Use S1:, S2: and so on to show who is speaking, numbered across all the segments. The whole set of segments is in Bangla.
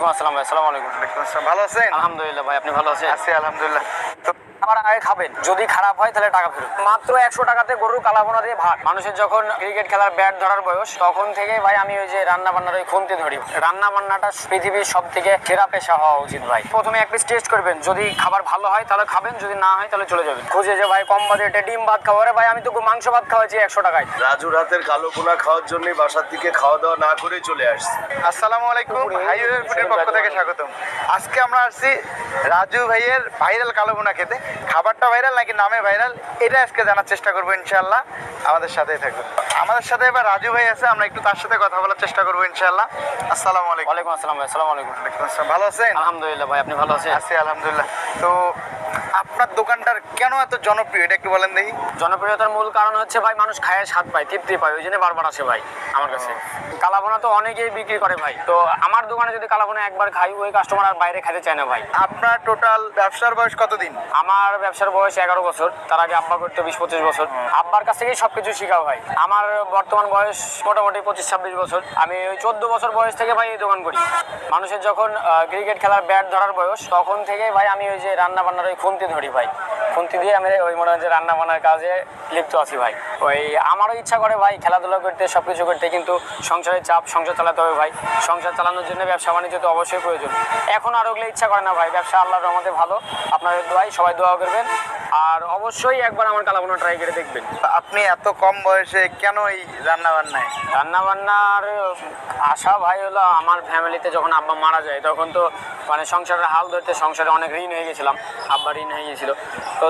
S1: আসসালাম ভাই, আসসালামু আলাইকুম।
S2: ভালো আছেন?
S1: আলহামদুলিল্লাহ ভাই, আপনি ভালো আছেন?
S2: আছি আলহামদুলিল্লাহ। তো
S1: খাবার আগে খাবেন, যদি খারাপ হয় তাহলে টাকা ফেরত। মাত্র 100 টাকাতে গরুর কালাভুনা দিয়ে ভাত। মানুষের যখন ক্রিকেট খেলার ব্যাট ধরার বয়স, তখন থেকে ভাই আমি ওই যে রান্না বান্নার ওই খুন্তি ধরি। রান্না বান্নাটা পৃথিবীর সব থেকে সেরা পেশা হওয়া উচিত ভাই। প্রথমে এক পিস টেস্ট করবেন, যদি খাবার ভালো হয় তাহলে খাবেন, যদি না হয় তাহলে চলে যাবেন। খুঁজে যে ভাই কম বাজেটে ডিম ভাত খাবো, আরে ভাই আমি তো মাংস ভাত খাওয়াচ্ছি 100 টাকায়।
S3: রাজুর হাতের কালো ভুনা খাওয়ার জন্য বাসার থেকে খাওয়া দাওয়া না করে চলে আসছে।
S2: আসসালামু আলাইকুম, হাইওয়ে ফুডের পক্ষ থেকে স্বাগতম। আজকে আমরা আসছি রাজু ভাইয়ের ভাইরাল কালো ভুনা খেতে। খাবারটা ভাইরাল নাকি নামে ভাইরাল, এটা আজকে জানার চেষ্টা করবো ইনশাআল্লাহ। আমাদের সাথেই থাকবেন। আমাদের সাথে এবার রাজু ভাই আছে, আমরা একটু তার সাথে কথা বলার চেষ্টা করবো ইনশাআল্লাহ। আসসালামু আলাইকুম।
S1: ওয়ালাইকুম আসসালাম ভাই, আসসালামু আলাইকুম।
S2: ভালো আছেন?
S1: আলহামদুলিল্লাহ ভাই, আপনি ভালো আছেন?
S2: আছি আলহামদুলিল্লাহ। তো আপনার দোকানটার কেন এত জনপ্রিয় এটা একটু বলেন দেখি।
S1: জনপ্রিয়তার মূল কারণ হচ্ছে ভাই, মানুষ খায় স্বাদ পায়, তৃপ্তি পায়, ওই জন্য বারবার আসে ভাই আমার কাছে। কালাভুনা তো অনেকেই বিক্রি করে ভাই, তো আমার দোকানে যদি কালাভুনা একবার খাই, ওই কাস্টমার আর বাইরে খেতে চায় না ভাই।
S2: আপনার টোটাল ব্যবসার বয়স কতদিন?
S1: আমার ব্যবসার বয়স 11 বছর। তার আগে আব্বা করতো 20-25 বছর। আব্বার কাছ থেকেই সবকিছু শিখা ভাই। আমার বর্তমান বয়স মোটামুটি 25-26 বছর। আমি ওই 14 বছর বয়স থেকে ভাই এই দোকান করি। মানুষের যখন ক্রিকেট খেলার ব্যাট ধরার বয়স, তখন থেকে ভাই আমি ওই যে রান্না বান্নার ওই খুন্তি ধরি ভাই। খুন্তি দিয়ে আমি ওই মনে হয় যে রান্না বান্নার কাজে লিপ্ত আছি ভাই। ওই আমারও ইচ্ছা করে ভাই খেলাধুলা করতে, সবকিছু করতে, কিন্তু সংসারের চাপ, সংসার চালাতে হবে ভাই। সংসার চালানোর জন্য ব্যবসা বাণিজ্য তো অবশ্যই প্রয়োজন। এখন আর ওগুলো ইচ্ছা করে না ভাই। ব্যবসা আল্লাহর রহমতে ভালো। আপনাদের দোয়াই, সবাই দোয়া করবেন, আর অবশ্যই একবার আমার কালাভুনা ট্রাই করে দেখবেন।
S2: আপনি এত কম বয়সে কেন এই রান্না বান্নায়?
S1: রান্না বান্নার আশা ভাই হলো, আমার ফ্যামিলিতে যখন আব্বা মারা যায়, তখন তো মানে সংসারের হাল ধরতে সংসারে অনেক ঋণ হয়ে গেছিলাম। আব্বা ঋণ হয়ে গেছিলো, তো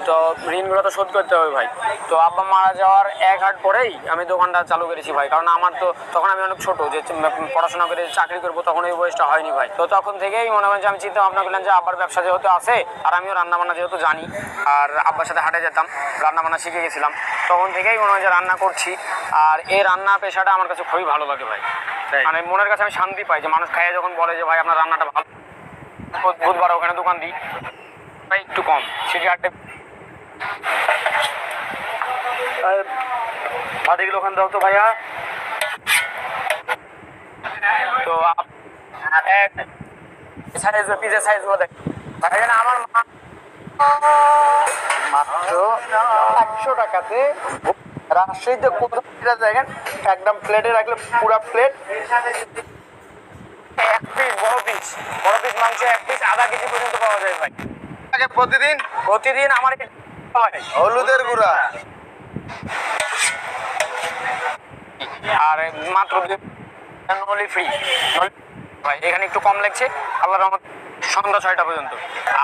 S1: ঋণগুলো তো শোধ করতে হবে ভাই। তো আব্বা মারা যাওয়ার 1 হাট পরেই আমি দোকানটা চালু করেছি ভাই। কারণ আমার তো তখন আমি অনেক ছোটো, যে পড়াশোনা করে চাকরি করবো, তখন ওই বয়সটা হয়নি ভাই। তো তখন থেকেই মনে হয় যে আমি চিন্তা ভাবনা করলাম যে আব্বার ব্যবসা যেহেতু আছে, আর আমিও রান্নাবান্না যেহেতু জানি, আর আব্বার সাথে হাটে যেতাম, রান্নাবান্না শিখে গেছিলাম, তখন থেকেই মনে হয় যে রান্না করছি। আর এই রান্না পেশাটা আমার কাছে খুবই ভালো লাগে ভাই। মানে মনের কাছে আমি শান্তি পাই, যে মানুষ খাইয়ে যখন বলে যে ভাই আপনার রান্নাটা ভালো। বুধবার ওখানে দোকান দিই ভাই, একটু কম সিটি হাটে।
S2: ভাতিগুলো ওখানে দাও তো ভাইয়া।
S1: তো এক সাইজ, পিজা সাইজ দেখ এখানে আমার
S2: মাত্র 100 টাকাতে রাজশাহীতে কোথাও দেখেন, একদম প্লেটে রাখলে পুরা প্লেট।
S1: এক পিস বড় পিস মাংস, এক পিস আধা কেজি পর্যন্ত পাওয়া যায় ভাই। প্রতিদিন আমার হয়
S2: হলুদের গুঁড়া
S1: আর মাত্র নলি ফ্রি ভাই। এখানে একটু কম লাগছে আল্লাহর রহমত, সন্ধ্যা 6টা পর্যন্ত।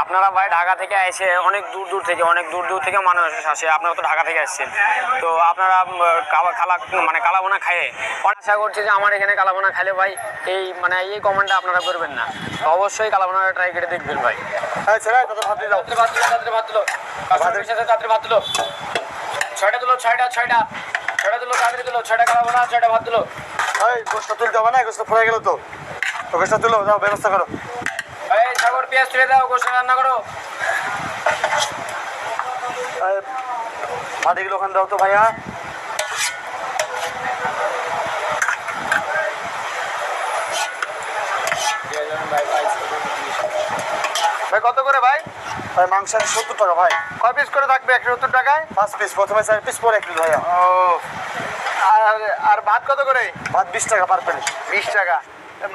S1: আপনারা ভাই ঢাকা থেকে এসে অনেক দূর থেকে মানুষ আসে। আপনারা তো ঢাকা থেকে আসছেন, তো আপনারা কালাভুনা খাইয়ে আশা করছি যে আমার এখানে কালাভুনা খাইলে ভাই এই এই কমেন্টটা আপনারা করবেন না। তো অবশ্যই কালাভুনাটা ট্রাই করে দেখবেন ভাই। ভাতের সাথে তাড়াতাড়ি ভাত দিলো, 6টা দিলো, 6টা তাড়াতাড়ি দিলো, 6টা কালাভুনা, 6টা ভাত দিলো।
S2: গোষ্ঠটা তুলতে হবে না, গোষ্ঠটা পড়ে গেল তো। গোষ্ঠটা তুলো, যাও ব্যবস্থা করো।
S1: এই সাগর পেঁয়াজ তুলে দাও, গোস্ত রান্না করো।
S2: ভাতিগুলো ওখানে দাও তো ভাইয়া। ভাই কত করে ভাই? ভাই মাংস 70 টাকা ভাই। কয় পিস করে থাকবে 170 টাকায়? 5 পিস, প্রথমে 4 পিস, পরে 1 পিস ভাইয়া। ও, আর ভাত কত করে? ভাত 20 টাকা পার প্লেট। 20 টাকা।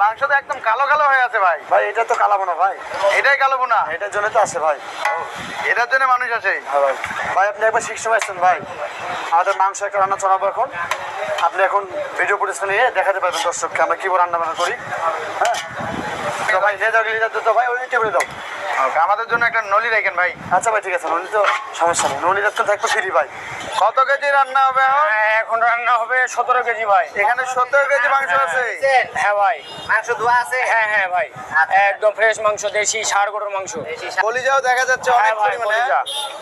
S2: মাংস তো একদম কালো হয়ে আছে ভাই। ভাই এটা তো কালাভুনা ভাই। এটাই কালাভুনা? এটার জন্য তো আসে ভাই। এটার জন্য মানুষ আসে? হ্যাঁ ভাই। ভাই আপনি একবার শিখতে পারছেন ভাই, আমাদের মাংস একটা রান্না চড়াবো এখন। আপনি এখন ভিডিও ফুটেজটা নিয়ে দেখাতে পারবেন দর্শককে আমরা কীভাবে রান্না বান্না করি। হ্যাঁ তো ভাই যে লিটার তো ভাই ওই টেবিলে দাও। আমাদের জন্য একটা নলি রাখেন ভাই। আচ্ছা ভাই ঠিক আছে, নলি তো সমস্যা নেই, নলি রাখতে থাকবে ফ্রি ভাই। কত কেজি রান্না হবে এখন?
S1: এখন রান্না হবে 17 কেজি ভাই।
S2: এখানে 17 কেজি মাংস আছে?
S1: হ্যাঁ ভাই, মাংস ধোয়া আছে। হ্যাঁ ভাই, একদম ফ্রেশ মাংস, দেশি ষাঁড় গরুর মাংস।
S2: কলিজাও দেখা যাচ্ছে অনেক পরিমাণে।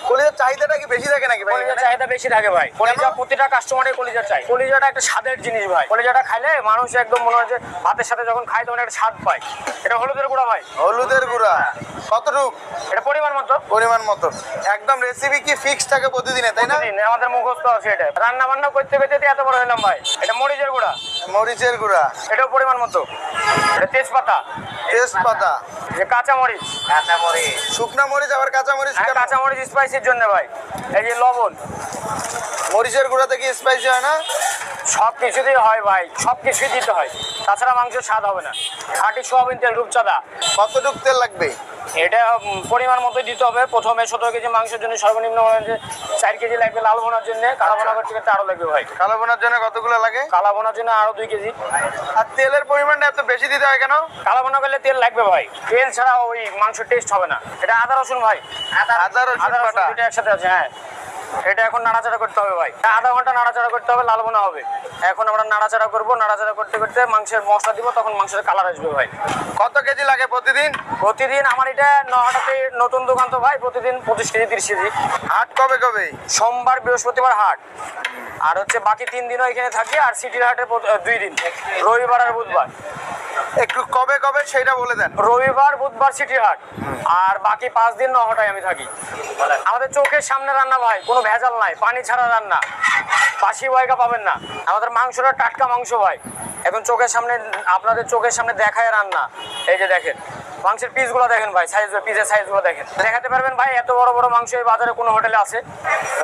S2: কলিজার চাহিদাটা কি বেশি থাকে নাকি ভাই?
S1: কলিজার চাহিদা বেশি থাকে ভাই। কলিজা প্রতিটা কাস্টমারের কলিজা চাই। কলিজাটা একটা স্বাদের জিনিস ভাই। কলিজাটা খাইলে মানুষ একদম মনে হয় যে ভাতের সাথে যখন খায় তখন একটা স্বাদ পায়। এটা হলুদের গুঁড়া ভাই।
S2: হলুদের গুঁড়া কতটুক?
S1: এটা পরিমাণ মতো।
S2: পরিমাণ মতো। একদম রেসিপি কি ফিক্স থাকে প্রতিদিনে, তাই না?
S1: প্রতিদিন আমাদের মুখস্থ আছে এটা। রান্না বান্না করতে করতে এত বড় হলাম ভাই। এটা মরিচের গুঁড়া,
S2: মরিচের গুঁড়া,
S1: এটাও পরিমাণ মতো। এটা তেজপাতা,
S2: তেজপাতা,
S1: যে কাঁচা মরিচ,
S2: শুকনা মরিচ আবার কাঁচা মরিচ
S1: হ্যাঁ,
S2: কেন?
S1: কাঁচা মরিচ স্পাইসির জন্য ভাই। এই যে লবণ,
S2: মরিচের গুঁড়াতে কি স্পাইসি হয় না?
S1: সব কিছুতেই হয় ভাই, সব কিছুই দিতে হয়, তাছাড়া মাংসের স্বাদ হবে না। খাঁটি সোয়াবিন তেল, রূপচাঁদা।
S2: কতটুক তেল লাগবে?
S1: এটা পরিমাণ মতোই দিতে হবে। প্রথমে 17 কেজি মাংসের জন্য সর্বনিম্ন মনে হয় যে 4 কেজি লাগবে লাল ভোনার জন্য। কালো ভোনা করতে করতে আরও লাগবে ভাই।
S2: কালো বোনার জন্য কতগুলো লাগে?
S1: কালা ভোনার জন্য আরও 2 কেজি।
S2: আর তেলের পরিমাণটা এত বেশি দিতে হয় কেন?
S1: কালা ভোনা করলে তেল লাগবে ভাই, তেল ছাড়া ওই মাংসের টেস্ট হবে না। এটা আদা রসুন ভাই,
S2: আদা রসুন বাটা।
S1: দুটো একসাথে আছে। হ্যাঁ, এটা এখন নাড়াচাড়া করতে হবে ভাই, আধা ঘন্টা নাড়াচাড়া করতে হবে, লাল ভোনা হবে। এখন আমরা নাড়াচাড়া করবো, নাড়াচাড়া করতে করতে মাংসের মশলা দিব, তখন মাংসের কালার আসবে ভাই।
S2: কত কেজি লাগে প্রতিদিন?
S1: প্রতিদিন আমার এটা নহাটাতে নতুন দোকান তো ভাই, প্রতিদিন 25 কেজি 30 কেজি।
S2: হাট কবে কবে?
S1: সোমবার বৃহস্পতিবার হাট, আর হচ্ছে বাকি 3 দিনও এখানে থাকি। আর সিটির হাটে 2 দিন, রবিবার আর বুধবার।
S2: একটু কবে কবে সেটা বলে দেন।
S1: রবিবার বুধবার সিটির হাট, আর বাকি 5 দিন নহাটায় আমি থাকি। আমাদের চোখের সামনে রান্না ভাই, কোনো ভেজাল নাই, পানি ছাড়া রান্না, বাসি বয়কা পাবেন না। আমাদের মাংসটা টাটকা মাংস ভাই, এখন চোখের সামনে, আপনাদের চোখের সামনে দেখায় রান্না। এই যে দেখেন মাংসের পিসগুলো দেখেন ভাই, পিসের সাইজগুলো দেখেন, দেখাতে পারবেন ভাই এত বড় বড় মাংস এই বাজারে কোনো হোটেলে আছে?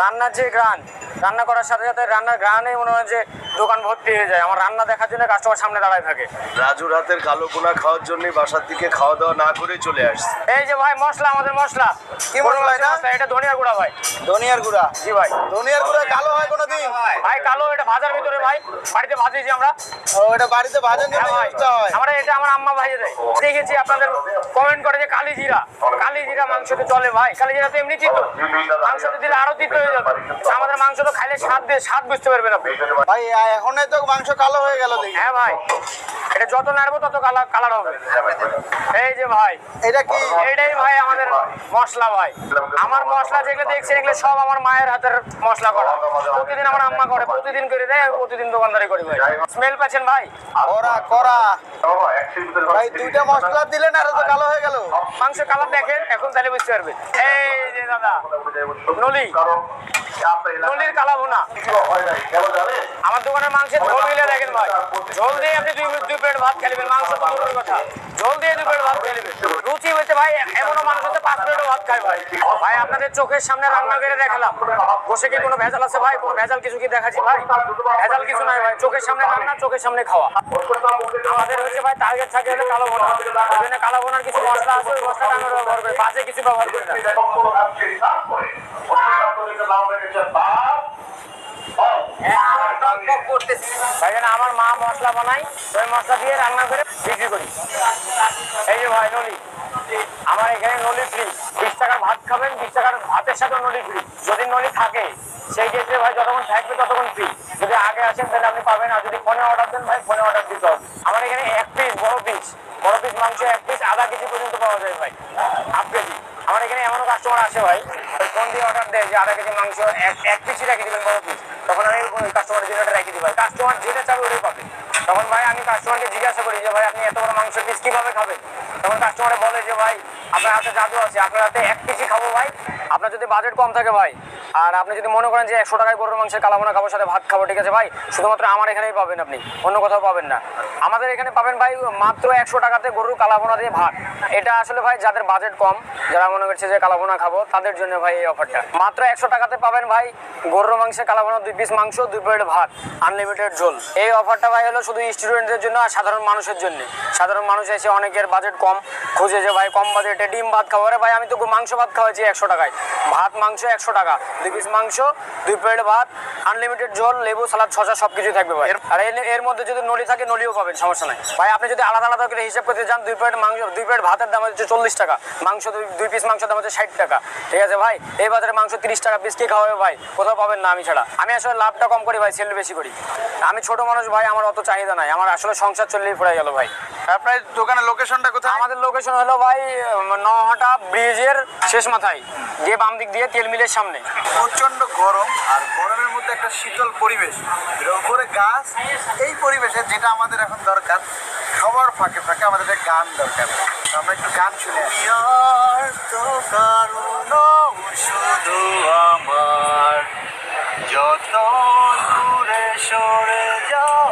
S1: রান্নার যে গ্রান, রান্না করার সাথে সাথে রান্নার গ্রানেই মনে হয় যে দোকান ভর্তি হয়ে যায়। আমার রান্না দেখার জন্য কাস্টমার সামনে দাঁড়ায় থাকে।
S3: রাজুর হাতের কালো বোনা খাওয়ার জন্য বাসার থেকে খাওয়া দাওয়া না করে চলে আসছে।
S1: এই যে ভাই মশলা, আমাদের মশলা
S2: কি মশলা এটা?
S1: এটা ধনিয়ার গুঁড়া ভাই।
S2: ধনিয়ার গুঁড়া?
S1: জি ভাই।
S2: ধনিয়ার গুঁড়া কালো হয় কোনোদিন?
S1: ভাই কালো, এটা ভাজার ভিতরে ভাই, বাড়িতে ভাজিয়েছি আমরা।
S2: ও, এটা বাড়িতে ভাজার জন্য
S1: হ্যাঁ ভাই,
S2: ইউজটা হয়।
S1: আমরা এটা আমার আম্মা ভাইয়ে দেয়। দেখেছি আপনাদের কমেন্ট করে যে কালি জিরা, কালি জিরা মাংসতে চলে ভাই। কালি জিরা তো এমনি তিতো, মাংসতে দিলে আরো তিতো হয়ে যাবে। আমাদের মাংস তো খাইলে স্বাদ বুঝতে পারবেন আপনি।
S2: ভাই এখনই তো মাংস কালো হয়ে গেল দেখি।
S1: হ্যাঁ ভাই, এটা যত নাড়বো তত কালার হবে। এই যে ভাই,
S2: এটা কি?
S1: এইটাই ভাই আমাদের মশলা ভাই। আমার মশলা যেগুলো দেখছেন এগুলো সব আমার মায়ের হাতের মশলা করা। প্রতিদিন আমার আম্মা করে, প্রতিদিন করে দেয়, আমি প্রতিদিন দোকানদারি করি ভাই। স্মেল পাচ্ছেন ভাই?
S2: করা করা ভাই, দুইটা মশলা দিলেন আর তো কালো হয়ে গেল।
S1: মাংসের কালার দেখেন এখন, তাহলে বুঝতে পারবেন। এই যে দাদা নলি, নলির কালা ভুনা। আমার দোকানের মাংসের ঝোল মিলে দেখেন ভাই, ঝোল দিয়ে আপনি দুই প্লেট ভাত খেলবেন। মাংস তো দূরের কথা, ঝোল দিয়ে 2 প্লেট ভাত খেলবেন। রুচি হয়েছে ভাই, এমনও মানুষ হচ্ছে 5 প্লেটও ভাত খায় ভাই। ভাই আপনাদের চোখের সামনে রান্না করে দেখালাম, বসে কি কোনো ভেজাল আছে ভাই? কোনো ভেজাল কিছু কি দেখাচ্ছি ভাই? ভেজাল কিছু নাই ভাই, চোখের সামনে রান্না, চোখের সামনে খাওয়া। আমাদের হচ্ছে ভাই টার্গেট থাকে হলে কালো ভোনা। ওখানে কালো ভোনার কিছু মশলা আছে, ওই মশলাটা আমরা ব্যবহার করি, বাজে কিছু ব্যবহার করি না। ভাই আমার মা মশলা বানাই, ওই মশলা দিয়ে রান্না করে বিক্রি করি। এই যে ভাই নলি, আমার এখানে নলি ফ্রি। 20 টাকার ভাত খাবেন, 20 টাকার ভাতের সাথে নলি ফ্রি। যদি নলি থাকে সেই ক্ষেত্রে ভাই যতক্ষণ থাকবে ততক্ষণ ফ্রি। যদি আগে আসেন তাহলে আপনি পাবেন, আর যদি ফোনে অর্ডার দেন ভাই ফোনে অর্ডার দিতে হবে। আমার এখানে 1 পিস বড় পিস মাংস 1 পিস আধা কেজি পর্যন্ত পাওয়া যায় ভাই, হাফ কেজি। আমার এখানে এমনও কাস্টমার আসে ভাই, ফোন দিয়ে অর্ডার দেয় যে আধা কেজি মাংস 1 পিসই রেখে দেবেন বড় পিস। তখন আমি কাস্টমারের জন্য রেখে দিই ভাই, কাস্টমার যেটা চাবে ওটাই পাবে। তখন ভাই আমি কাস্টমারকে জিজ্ঞাসা করি যে ভাই আপনি এত বড় মাংস পিস কিভাবে খাবেন? তখন কাস্টমারে বলে যে ভাই আপনার হাতে জাদু আছে, আপনার হাতে 1 পিসই খাবো ভাই। আপনার যদি বাজেট কম থাকে ভাই, আর আপনি যদি মনে করেন যে 100 টাকায় গরুর মাংসের কালা ভুনা খাবো, সাথে ভাত খাবো, ঠিক আছে ভাই, শুধুমাত্র আমার এখানেই পাবেন, আপনি অন্য কোথাও পাবেন না। আমাদের এখানে পাবেন ভাই মাত্র 100 টাকাতে গরুর কালা ভুনা দিয়ে ভাত। এটা আসলে ভাই যাদের বাজেট কম, যারা মনে করছে যে কালা ভুনা খাবো, তাদের জন্য ভাই এই অফারটা। মাত্র 100 টাকাতে পাবেন ভাই গরুর মাংসের কালা ভুনা, 2 পিস মাংস, 2 প্লেট ভাত, আনলিমিটেড ঝোল। এই অফারটা ভাই হলো শুধু স্টুডেন্টদের জন্য আর সাধারণ মানুষের জন্য। সাধারণ মানুষ এসে অনেকের বাজেট কম, খুঁজে যে ভাই কম বাজেটে ডিম ভাত খাবো। আরে ভাই আমি তো মাংস ভাত খাওয়াচ্ছি 100 টাকায়, ভাত মাংস 100 টাকা, 2 পিস মাংস, 2 প্লেট ভাত, আনলিমিটেড ঝোল, লেবু, সালাদ, শসা সব কিছুই থাকবে ভাই। আর এর মধ্যে যদি নলি থাকে নলিও পাবেন, সমস্যা নাই ভাই। আপনি যদি আলাদা আলাদা করে হিসাব করতে চান, 2 প্লেট মাংস, 2 প্লেট ভাতের দাম হচ্ছে 40 টাকা, মাংস 2 পিস মাংসের দাম হচ্ছে 60 টাকা, ঠিক আছে ভাই। এই বাজারে মাংস 30 টাকা পিস কে খাওয়াবে ভাই? কোথাও পাবেন না আমি ছাড়া। আমি আসলে লাভটা কম করি ভাই, সেল বেশি করি। আমি ছোট মানুষ ভাই, আমার অত চাহিদা নাই, আমার আসলে সংসার চললেই পড়ে গেল ভাই।
S2: আপনার দোকানের লোকেশনটা কোথায়?
S1: আমাদের লোকেশন হলো ভাই নহাটা ব্রিজের শেষ মাথায় গিয়ে বাম দিক দিয়ে তেল মিলের সামনে।
S2: প্রচন্ড গরম, আর গরমের মধ্যে একটা শীতল পরিবেশ, এর উপরে গাছ, এই পরিবেশে যেটা আমাদের এখন দরকার খাবার ফাঁকে ফাঁকে আমাদের একটা গান দরকার, তো আমরা একটু গান শুনে আসি।
S4: আর তো কারণ শুধু আমার, যত দূরে সরে যাও